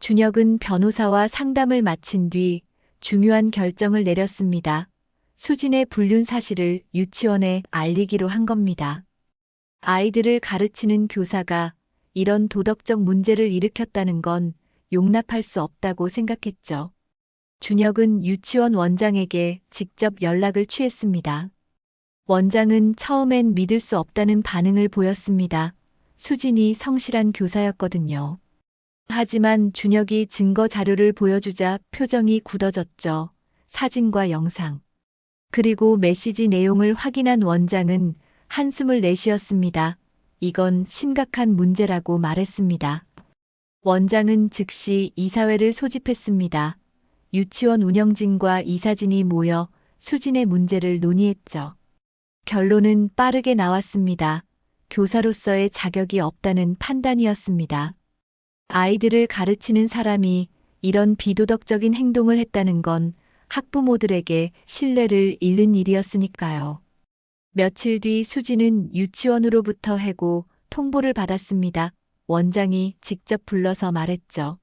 준혁은 변호사와 상담을 마친 뒤 중요한 결정을 내렸습니다. 수진의 불륜 사실을 유치원에 알리기로 한 겁니다. 아이들을 가르치는 교사가 이런 도덕적 문제를 일으켰다는 건 용납할 수 없다고 생각했죠. 준혁은 유치원 원장에게 직접 연락을 취했습니다. 원장은 처음엔 믿을 수 없다는 반응을 보였습니다. 수진이 성실한 교사였거든요. 하지만 준혁이 증거 자료를 보여주자 표정이 굳어졌죠. 사진과 영상. 그리고 메시지 내용을 확인한 원장은 한숨을 내쉬었습니다. 이건 심각한 문제라고 말했습니다. 원장은 즉시 이사회를 소집했습니다. 유치원 운영진과 이사진이 모여 수진의 문제를 논의했죠. 결론은 빠르게 나왔습니다. 교사로서의 자격이 없다는 판단이었습니다. 아이들을 가르치는 사람이 이런 비도덕적인 행동을 했다는 건 학부모들에게 신뢰를 잃는 일이었으니까요. 며칠 뒤 수진은 유치원으로부터 해고 통보를 받았습니다. 원장이 직접 불러서 말했죠.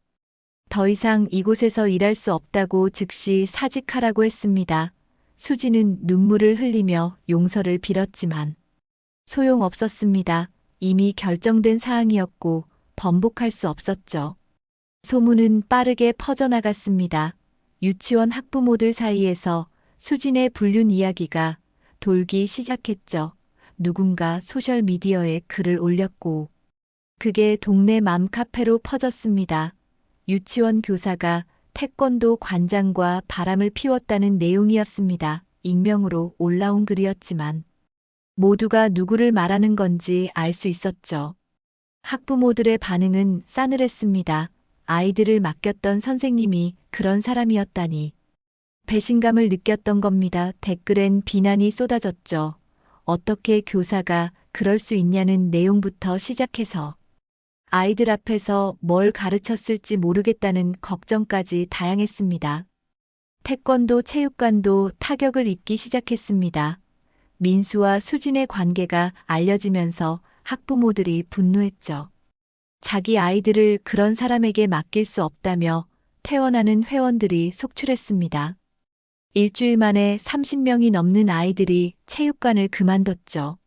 더 이상 이곳에서 일할 수 없다고 즉시 사직하라고 했습니다. 수진은 눈물을 흘리며 용서를 빌었지만 소용없었습니다. 이미 결정된 사항이었고 번복할 수 없었죠. 소문은 빠르게 퍼져나갔습니다. 유치원 학부모들 사이에서 수진의 불륜 이야기가 돌기 시작했죠. 누군가 소셜미디어에 글을 올렸고 그게 동네 맘카페로 퍼졌습니다. 유치원 교사가 태권도 관장과 바람을 피웠다는 내용이었습니다. 익명으로 올라온 글이었지만 모두가 누구를 말하는 건지 알 수 있었죠. 학부모들의 반응은 싸늘했습니다. 아이들을 맡겼던 선생님이 그런 사람이었다니. 배신감을 느꼈던 겁니다. 댓글엔 비난이 쏟아졌죠. 어떻게 교사가 그럴 수 있냐는 내용부터 시작해서 아이들 앞에서 뭘 가르쳤을지 모르겠다는 걱정까지 다양했습니다. 태권도 체육관도 타격을 입기 시작했습니다. 민수와 수진의 관계가 알려지면서 학부모들이 분노했죠. 자기 아이들을 그런 사람에게 맡길 수 없다며 퇴원하는 회원들이 속출했습니다. 일주일 만에 30명이 넘는 아이들이 체육관을 그만뒀죠.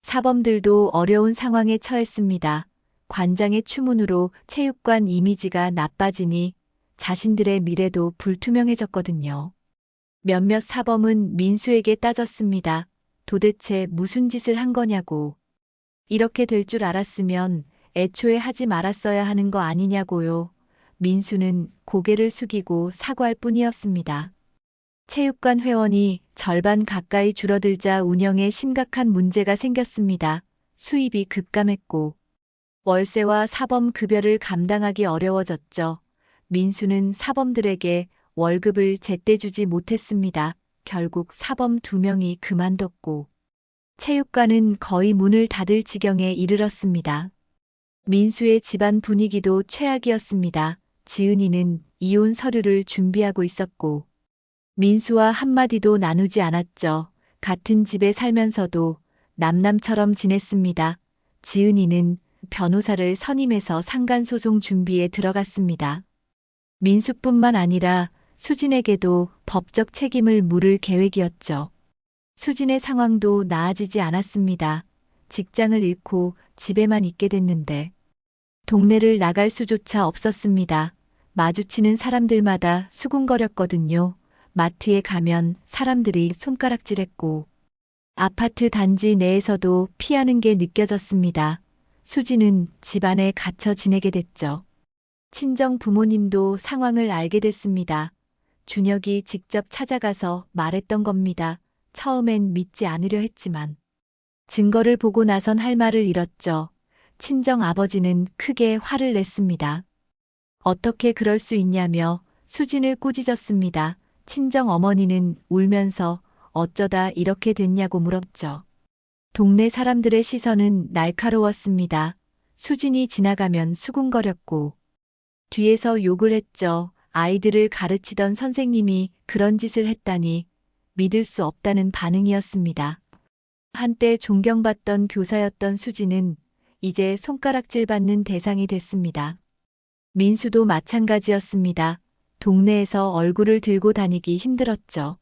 사범들도 어려운 상황에 처했습니다. 관장의 추문으로 체육관 이미지가 나빠지니 자신들의 미래도 불투명해졌거든요. 몇몇 사범은 민수에게 따졌습니다. 도대체 무슨 짓을 한 거냐고. 이렇게 될 줄 알았으면 애초에 하지 말았어야 하는 거 아니냐고요. 민수는 고개를 숙이고 사과할 뿐이었습니다. 체육관 회원이 절반 가까이 줄어들자 운영에 심각한 문제가 생겼습니다. 수입이 급감했고 월세와 사범 급여를 감당하기 어려워졌죠. 민수는 사범들에게 월급을 제때 주지 못했습니다. 결국 사범 2명이 그만뒀고 체육관은 거의 문을 닫을 지경에 이르렀습니다. 민수의 집안 분위기도 최악이었습니다. 지은이는 이혼 서류를 준비하고 있었고 민수와 한마디도 나누지 않았죠. 같은 집에 살면서도 남남처럼 지냈습니다. 지은이는 변호사를 선임해서 상간소송 준비에 들어갔습니다. 민수뿐만 아니라 수진에게도 법적 책임을 물을 계획이었죠. 수진의 상황도 나아지지 않았습니다. 직장을 잃고 집에만 있게 됐는데 동네를 나갈 수조차 없었습니다. 마주치는 사람들마다 수군거렸거든요. 마트에 가면 사람들이 손가락질했고 아파트 단지 내에서도 피하는 게 느껴졌습니다. 수진은 집안에 갇혀 지내게 됐죠. 친정 부모님도 상황을 알게 됐습니다. 준혁이 직접 찾아가서 말했던 겁니다. 처음엔 믿지 않으려 했지만 증거를 보고 나선 할 말을 잃었죠. 친정 아버지는 크게 화를 냈습니다. 어떻게 그럴 수 있냐며 수진을 꾸짖었습니다. 친정 어머니는 울면서 어쩌다 이렇게 됐냐고 물었죠. 동네 사람들의 시선은 날카로웠습니다. 수진이 지나가면 수군거렸고 뒤에서 욕을 했죠. 아이들을 가르치던 선생님이 그런 짓을 했다니 믿을 수 없다는 반응이었습니다. 한때 존경받던 교사였던 수진은 이제 손가락질 받는 대상이 됐습니다. 민수도 마찬가지였습니다. 동네에서 얼굴을 들고 다니기 힘들었죠.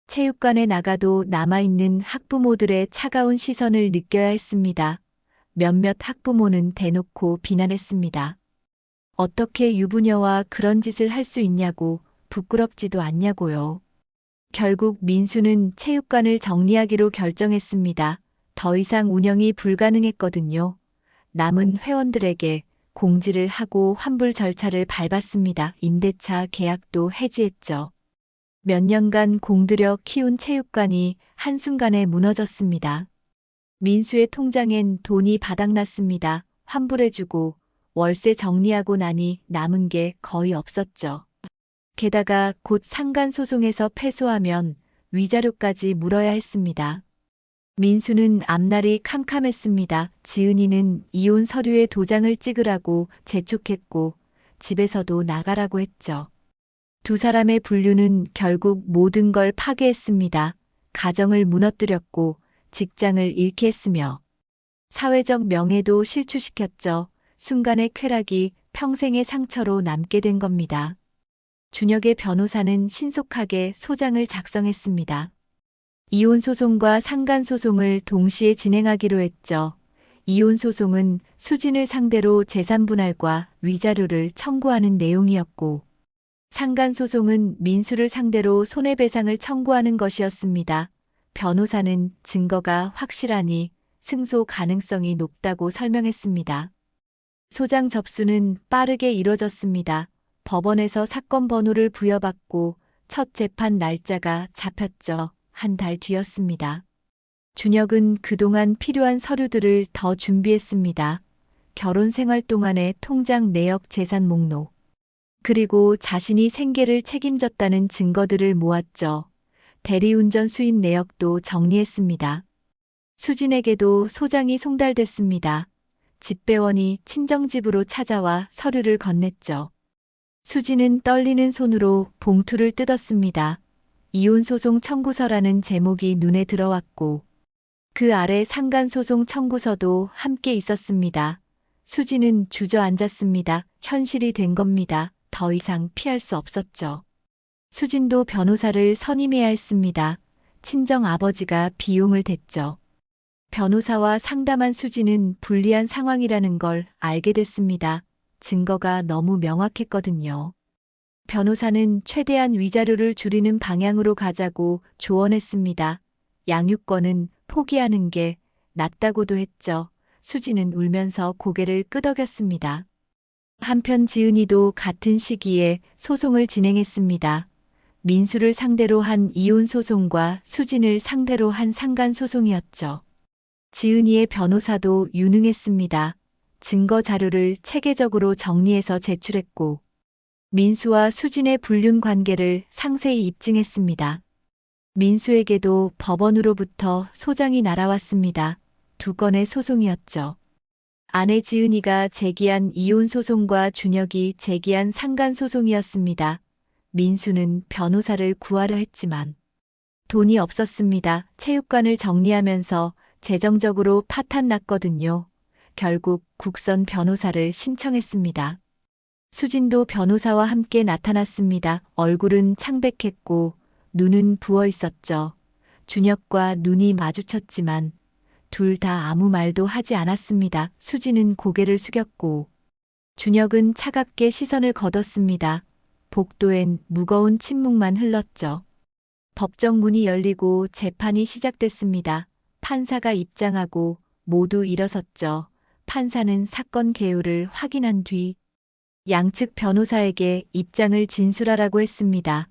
체육관에 나가도 남아있는 학부모들의 차가운 시선을 느껴야 했습니다. 몇몇 학부모는 대놓고 비난했습니다. 어떻게 유부녀와 그런 짓을 할 수 있냐고, 부끄럽지도 않냐고요. 결국 민수는 체육관을 정리하기로 결정했습니다. 더 이상 운영이 불가능했거든요. 남은 회원들에게 공지를 하고 환불 절차를 밟았습니다. 임대차 계약도 해지했죠. 몇 년간 공들여 키운 체육관이 한순간에 무너졌습니다. 민수의 통장엔 돈이 바닥났습니다. 환불해주고 월세 정리하고 나니 남은 게 거의 없었죠. 게다가 곧 상간소송에서 패소하면 위자료까지 물어야 했습니다. 민수는 앞날이 캄캄했습니다. 지은이는 이혼 서류에 도장을 찍으라고 재촉했고 집에서도 나가라고 했죠. 두 사람의 분류는 결국 모든 걸 파괴했습니다. 가정을 무너뜨렸고 직장을 잃게 했으며 사회적 명예도 실추시켰죠. 순간의 쾌락이 평생의 상처로 남게 된 겁니다. 준혁의 변호사는 신속하게 소장을 작성했습니다. 이혼 소송과 상간 소송을 동시에 진행하기로 했죠. 이혼 소송은 수진을 상대로 재산 분할과 위자료를 청구하는 내용이었고, 상간 소송은 민수를 상대로 손해배상을 청구하는 것이었습니다. 변호사는 증거가 확실하니 승소 가능성이 높다고 설명했습니다. 소장 접수는 빠르게 이뤄졌습니다. 법원에서 사건 번호를 부여받고 첫 재판 날짜가 잡혔죠. 한 달 뒤였습니다. 준혁은 그동안 필요한 서류들을 더 준비했습니다. 결혼 생활 동안의 통장 내역 재산 목록, 그리고 자신이 생계를 책임졌다는 증거들을 모았죠. 대리운전 수입 내역도 정리했습니다. 수진에게도 소장이 송달됐습니다. 집배원이 친정집으로 찾아와 서류를 건넸죠. 수진은 떨리는 손으로 봉투를 뜯었습니다. 이혼소송 청구서라는 제목이 눈에 들어왔고 그 아래 상간소송 청구서도 함께 있었습니다. 수진은 주저앉았습니다. 현실이 된 겁니다. 더 이상 피할 수 없었죠. 수진도 변호사를 선임해야 했습니다. 친정 아버지가 비용을 댔죠. 변호사와 상담한 수진은 불리한 상황이라는 걸 알게 됐습니다. 증거가 너무 명확했거든요. 변호사는 최대한 위자료를 줄이는 방향으로 가자고 조언했습니다. 양육권은 포기하는 게 낫다고도 했죠. 수진은 울면서 고개를 끄덕였습니다. 한편 지은이도 같은 시기에 소송을 진행했습니다. 민수를 상대로 한 이혼 소송과 수진을 상대로 한 상간 소송이었죠. 지은이의 변호사도 유능했습니다. 증거 자료를 체계적으로 정리해서 제출했고 민수와 수진의 불륜 관계를 상세히 입증했습니다. 민수에게도 법원으로부터 소장이 날아왔습니다. 두 건의 소송이었죠. 아내 지은이가 제기한 이혼 소송과 준혁이 제기한 상간 소송이었습니다. 민수는 변호사를 구하려 했지만 돈이 없었습니다. 체육관을 정리하면서 재정적으로 파탄 났거든요. 결국 국선 변호사를 신청했습니다. 수진도 변호사와 함께 나타났습니다. 얼굴은 창백했고 눈은 부어 있었죠. 준혁과 눈이 마주쳤지만 둘 다 아무 말도 하지 않았습니다. 수진은 고개를 숙였고 준혁은 차갑게 시선을 거뒀습니다. 복도엔 무거운 침묵만 흘렀죠. 법정 문이 열리고 재판이 시작됐습니다. 판사가 입장하고 모두 일어섰죠. 판사는 사건 개요를 확인한 뒤 양측 변호사에게 입장을 진술하라고 했습니다.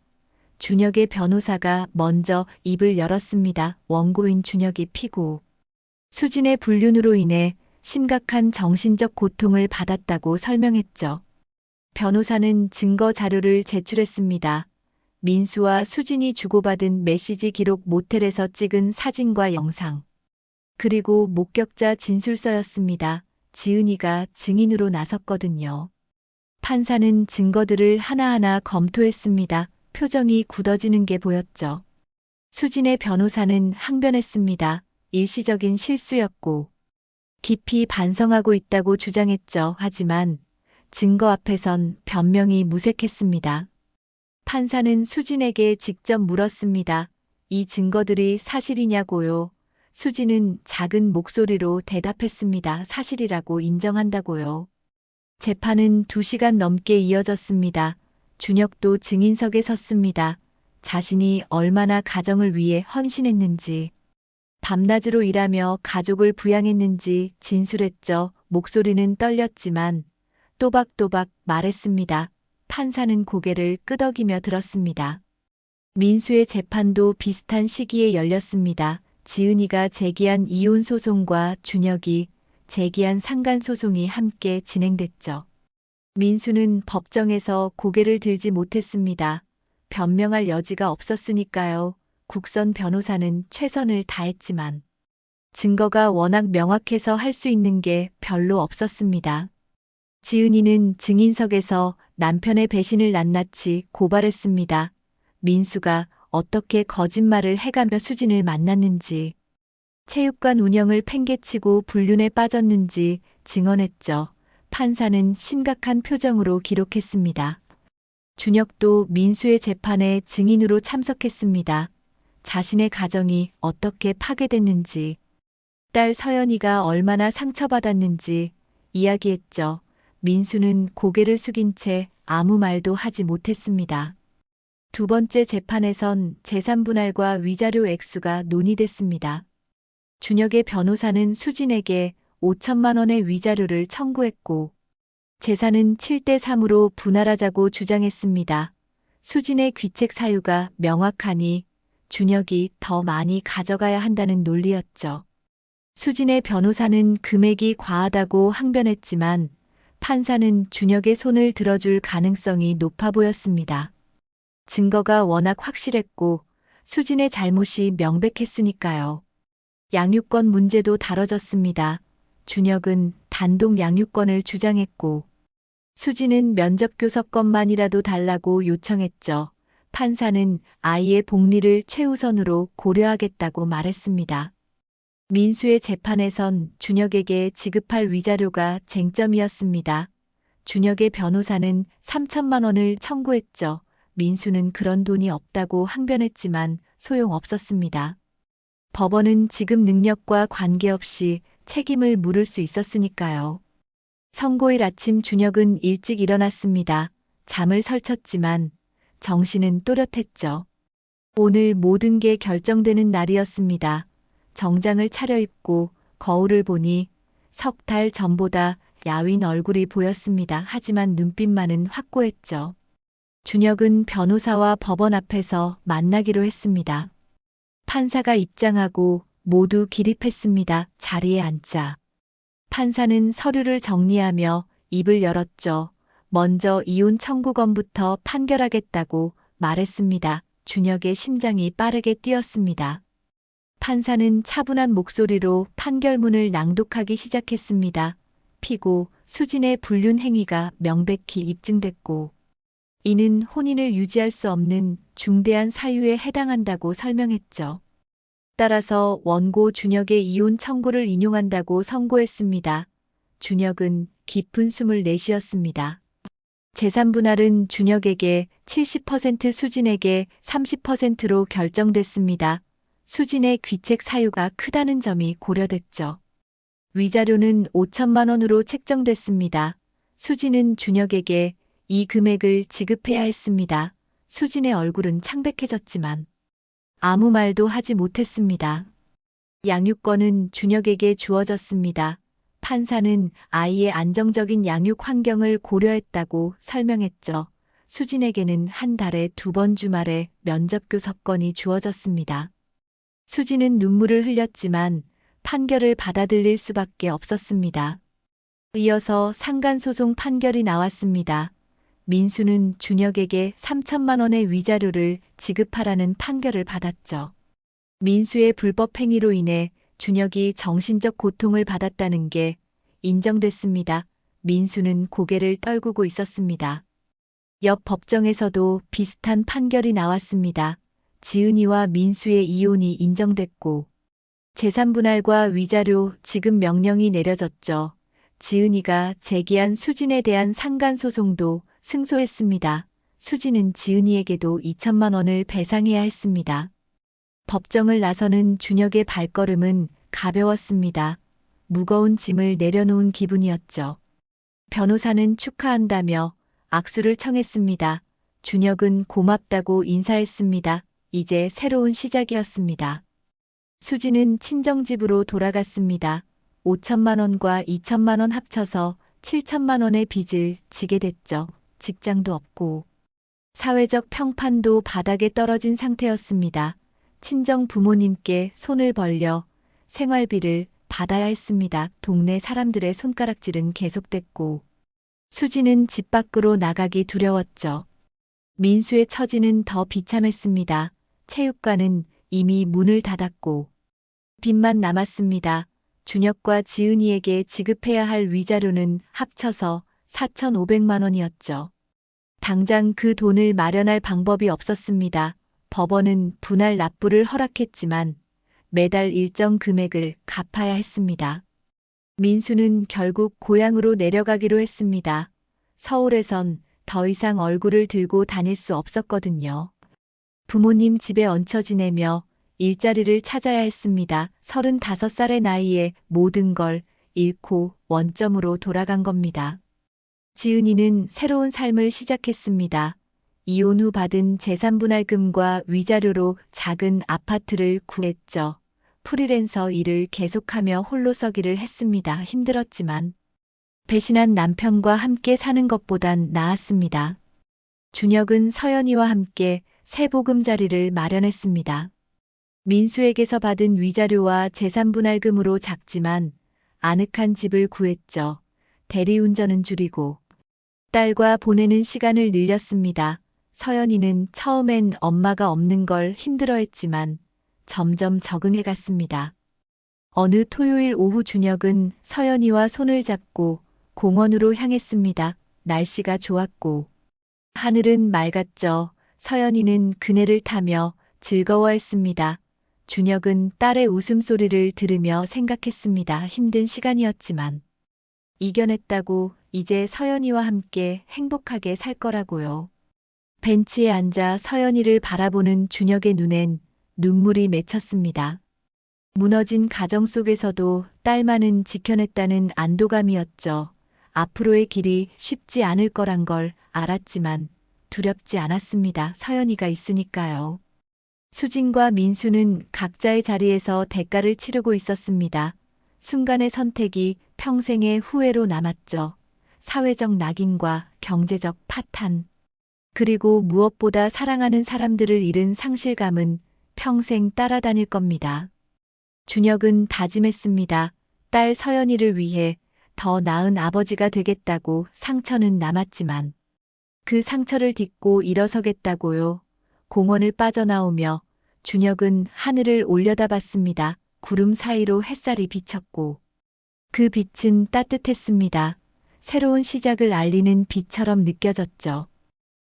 준혁의 변호사가 먼저 입을 열었습니다. 원고인 준혁이 피고 수진의 불륜으로 인해 심각한 정신적 고통을 받았다고 설명했죠. 변호사는 증거 자료를 제출했습니다. 민수와 수진이 주고받은 메시지 기록, 모텔에서 찍은 사진과 영상, 그리고 목격자 진술서였습니다. 지은이가 증인으로 나섰거든요. 판사는 증거들을 하나하나 검토했습니다. 표정이 굳어지는 게 보였죠. 수진의 변호사는 항변했습니다. 일시적인 실수였고 깊이 반성하고 있다고 주장했죠. 하지만 증거 앞에선 변명이 무색했습니다. 판사는 수진에게 직접 물었습니다. 이 증거들이 사실이냐고요. 수진은 작은 목소리로 대답했습니다. 사실이라고 인정한다고요. 재판은 2시간 넘게 이어졌습니다. 준혁도 증인석에 섰습니다. 자신이 얼마나 가정을 위해 헌신했는지, 밤낮으로 일하며 가족을 부양했는지 진술했죠. 목소리는 떨렸지만 또박또박 말했습니다. 판사는 고개를 끄덕이며 들었습니다. 민수의 재판도 비슷한 시기에 열렸습니다. 지은이가 제기한 이혼 소송과 준혁이 제기한 상간 소송이 함께 진행됐죠. 민수는 법정에서 고개를 들지 못했습니다. 변명할 여지가 없었으니까요. 국선 변호사는 최선을 다했지만 증거가 워낙 명확해서 할 수 있는 게 별로 없었습니다. 지은이는 증인석에서 남편의 배신을 낱낱이 고발했습니다. 민수가 어떻게 거짓말을 해가며 수진을 만났는지, 체육관 운영을 팽개치고 불륜에 빠졌는지 증언했죠. 판사는 심각한 표정으로 기록했습니다. 준혁도 민수의 재판에 증인으로 참석했습니다. 자신의 가정이 어떻게 파괴됐는지, 딸 서연이가 얼마나 상처받았는지 이야기했죠. 민수는 고개를 숙인 채 아무 말도 하지 못했습니다. 두 번째 재판에선 재산 분할과 위자료 액수가 논의됐습니다. 준혁의 변호사는 수진에게 5천만 원의 위자료를 청구했고 재산은 7대 3으로 분할하자고 주장했습니다. 수진의 귀책 사유가 명확하니 준혁이 더 많이 가져가야 한다는 논리였죠. 수진의 변호사는 금액이 과하다고 항변했지만 판사는 준혁의 손을 들어줄 가능성이 높아 보였습니다. 증거가 워낙 확실했고 수진의 잘못이 명백했으니까요. 양육권 문제도 다뤄졌습니다. 준혁은 단독 양육권을 주장했고 수진은 면접교섭권만이라도 달라고 요청했죠. 판사는 아이의 복리를 최우선으로 고려하겠다고 말했습니다. 민수의 재판에선 준혁에게 지급할 위자료가 쟁점이었습니다. 준혁의 변호사는 3천만 원을 청구했죠. 민수는 그런 돈이 없다고 항변했지만 소용없었습니다. 법원은 지급 능력과 관계없이 책임을 물을 수 있었으니까요. 선고일 아침 준혁은 일찍 일어났습니다. 잠을 설쳤지만 정신은 또렷했죠. 오늘 모든 게 결정되는 날이었습니다. 정장을 차려입고 거울을 보니 석 달 전보다 야윈 얼굴이 보였습니다. 하지만 눈빛만은 확고했죠. 준혁은 변호사와 법원 앞에서 만나기로 했습니다. 판사가 입장하고 모두 기립했습니다. 자리에 앉자. 판사는 서류를 정리하며 입을 열었죠. 먼저 이혼 청구건부터 판결하겠다고 말했습니다. 준혁의 심장이 빠르게 뛰었습니다. 판사는 차분한 목소리로 판결문을 낭독하기 시작했습니다. 피고 수진의 불륜 행위가 명백히 입증됐고 이는 혼인을 유지할 수 없는 중대한 사유에 해당한다고 설명했죠. 따라서 원고 준혁의 이혼 청구를 인용한다고 선고했습니다. 준혁은 깊은 숨을 내쉬었습니다. 재산 분할은 준혁에게 70% 수진에게 30%로 결정됐습니다. 수진의 귀책 사유가 크다는 점이 고려됐죠. 위자료는 5천만 원으로 책정됐습니다. 수진은 준혁에게 이 금액을 지급해야 했습니다. 수진의 얼굴은 창백해졌지만 아무 말도 하지 못했습니다. 양육권은 준혁에게 주어졌습니다. 판사는 아이의 안정적인 양육 환경을 고려했다고 설명했죠. 수진에게는 한 달에 2번 주말에 면접교섭권이 주어졌습니다. 수진은 눈물을 흘렸지만 판결을 받아들일 수밖에 없었습니다. 이어서 상간소송 판결이 나왔습니다. 민수는 준혁에게 3천만 원의 위자료를 지급하라는 판결을 받았죠. 민수의 불법 행위로 인해 준혁이 정신적 고통을 받았다는 게 인정됐습니다. 민수는 고개를 떨구고 있었습니다. 옆 법정에서도 비슷한 판결이 나왔습니다. 지은이와 민수의 이혼이 인정됐고 재산 분할과 위자료 지급 명령이 내려졌죠. 지은이가 제기한 수진에 대한 상간소송도 승소했습니다. 수진은 지은이에게도 2천만 원을 배상해야 했습니다. 법정을 나서는 준혁의 발걸음은 가벼웠습니다. 무거운 짐을 내려놓은 기분이었죠. 변호사는 축하한다며 악수를 청했습니다. 준혁은 고맙다고 인사했습니다. 이제 새로운 시작이었습니다. 수지는 친정집으로 돌아갔습니다. 5천만 원과 2천만 원 합쳐서 7천만 원의 빚을 지게 됐죠. 직장도 없고 사회적 평판도 바닥에 떨어진 상태였습니다. 친정 부모님께 손을 벌려 생활비를 받아야 했습니다. 동네 사람들의 손가락질은 계속됐고 수지는 집 밖으로 나가기 두려웠죠. 민수의 처지는 더 비참했습니다. 체육관은 이미 문을 닫았고 빚만 남았습니다. 준혁과 지은이에게 지급해야 할 위자료는 합쳐서 4,500만 원이었죠. 당장 그 돈을 마련할 방법이 없었습니다. 법원은 분할 납부를 허락했지만 매달 일정 금액을 갚아야 했습니다. 민수는 결국 고향으로 내려가기로 했습니다. 서울에선 더 이상 얼굴을 들고 다닐 수 없었거든요. 부모님 집에 얹혀 지내며 일자리를 찾아야 했습니다. 35살의 나이에 모든 걸 잃고 원점으로 돌아간 겁니다. 지은이는 새로운 삶을 시작했습니다. 이혼 후 받은 재산분할금과 위자료로 작은 아파트를 구했죠. 프리랜서 일을 계속하며 홀로 서기를 했습니다. 힘들었지만 배신한 남편과 함께 사는 것보단 나았습니다. 준혁은 서연이와 함께 새 보금자리를 마련했습니다. 민수에게서 받은 위자료와 재산분할금으로 작지만 아늑한 집을 구했죠. 대리운전은 줄이고 딸과 보내는 시간을 늘렸습니다. 서연이는 처음엔 엄마가 없는 걸 힘들어했지만 점점 적응해 갔습니다. 어느 토요일 오후 준혁은 서연이와 손을 잡고 공원으로 향했습니다. 날씨가 좋았고 하늘은 맑았죠. 서연이는 그네를 타며 즐거워했습니다. 준혁은 딸의 웃음소리를 들으며 생각했습니다. 힘든 시간이었지만 이겨냈다고 이제 서연이와 함께 행복하게 살 거라고요. 벤치에 앉아 서연이를 바라보는 준혁의 눈엔 눈물이 맺혔습니다. 무너진 가정 속에서도 딸만은 지켜냈다는 안도감이었죠. 앞으로의 길이 쉽지 않을 거란 걸 알았지만 두렵지 않았습니다. 서연이가 있으니까요. 수진과 민수는 각자의 자리에서 대가를 치르고 있었습니다. 순간의 선택이 평생의 후회로 남았죠. 사회적 낙인과 경제적 파탄. 그리고 무엇보다 사랑하는 사람들을 잃은 상실감은 평생 따라다닐 겁니다. 준혁은 다짐했습니다. 딸 서연이를 위해 더 나은 아버지가 되겠다고. 상처는 남았지만 그 상처를 딛고 일어서겠다고요. 공원을 빠져나오며 준혁은 하늘을 올려다봤습니다. 구름 사이로 햇살이 비쳤고 그 빛은 따뜻했습니다. 새로운 시작을 알리는 빛처럼 느껴졌죠.